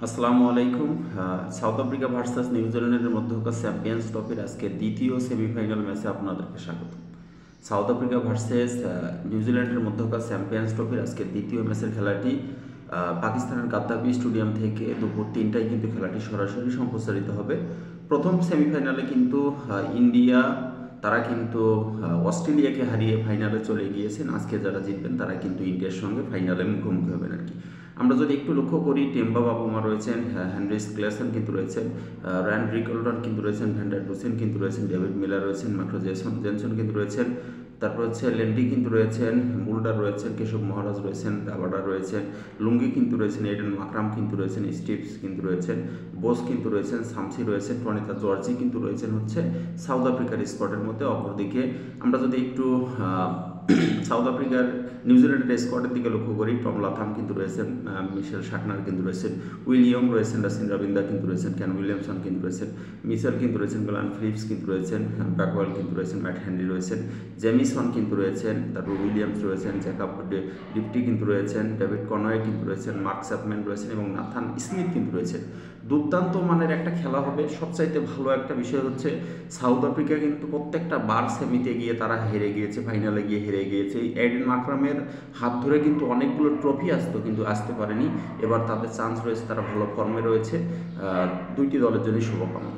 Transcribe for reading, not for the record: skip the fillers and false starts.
আসসালামু আলাইকুম। South Africa versus নিউজিল্যান্ডের মধ্যকার চ্যাম্পিয়ন্স ট্রফির আজকে দ্বিতীয় সেমিফাইনাল ম্যাচে আপনাদেরকে স্বাগত। সাউথ আফ্রিকা ভার্সেস নিউজিল্যান্ডের মধ্যকার চ্যাম্পিয়ন্স ট্রফির আজকে দ্বিতীয় ম্যাচের খেলাটি পাকিস্তানের গাদ্দাফি স্টেডিয়াম থেকে দুপুর 3টায় কিন্তু খেলাটি সরাসরি সম্প্রচারিত হবে। প্রথম সেমিফাইনালে কিন্তু ইন্ডিয়া তারা কিন্তু অস্ট্রেলিয়াকে হারিয়ে ফাইনালে চলে গিয়েছেন। আজকে যারা জিতবেন তারা কিন্তু ইন্ডিয়ার সঙ্গে ফাইনালে মুখোমুখি হবেন আর কি। আমরা যদি একটু লক্ষ্য করি, টেম্বা বাবুমা রয়েছেন, হেনরিস ক্লেসন কিন্তু রয়েছেন, র্যান রিকলটন কিন্তু রয়েছেন, ভ্যান্ডার ডুসেন কিন্তু রয়েছেন, ডেভিড মিলার রয়েছেন, মাইকেল জেনসন কিন্তু রয়েছেন, তারপর হচ্ছে লেন্ডি কিন্তু রয়েছেন, মুল্ডার রয়েছেন, কেশব মহারাজ রয়েছেন, দাবাডা রয়েছেন, লুঙ্গি কিন্তু রয়েছেন, এডেন মাকরাম কিন্তু রয়েছেন, স্টিভস কিন্তু রয়েছেন, বোস কিন্তু রয়েছেন, সামসি রয়েছেন, টনিতা জর্জি কিন্তু রয়েছেন হচ্ছে সাউথ আফ্রিকার স্কোয়াডের মধ্যে। অপরদিকে আমরা যদি একটু সাউথ আফ্রিকার নিউজিল্যান্ডের স্কোয়াডের দিকে লক্ষ্য করি, টম লাথাম কিন্তু রয়েছেন, মিশেল শাকনার কিন্তু রয়েছেন, উইলিয়াম রয়েছেন, রাসিন রবিন্দা কিন্তু রয়েছেন, ক্যান উইলিয়ামসন কিন্তু রয়েছেন, মিশেল কিন্তু রয়েছেন, গ্লান ফিলিপস কিন্তু রয়েছেন, ব্যাকওয়াল কিন্তু রয়েছেন, ম্যাট হেনরি রয়েছেন, জেমিসন কিন্তু রয়েছেন, তারপর উইলিয়ামস রয়েছেন, জ্যাকব ডিপটি কিন্তু রয়েছেন, ডেভিড কনওয়ে কিন্তু রয়েছেন, মার্ক চ্যাপম্যান রয়েছেন এবং নাথান স্মিথ কিন্তু রয়েছেন। দুর্দান্ত মানের একটা খেলা হবে। সবচাইতে ভালো একটা বিষয় হচ্ছে সাউথ আফ্রিকা কিন্তু প্রত্যেকটা বার সেমিতে গিয়ে তারা হেরে গিয়েছে, ফাইনালে গিয়ে হেরে গিয়েছে। এই এডেন মাকরামের হাত ধরে কিন্তু অনেকগুলো ট্রফি আসতো, কিন্তু আসতে পারেনি। এবার তাদের চান্স রয়েছে, তারা ভালো ফর্মে রয়েছে। দুইটি দলের জন্যই শুভকামনা।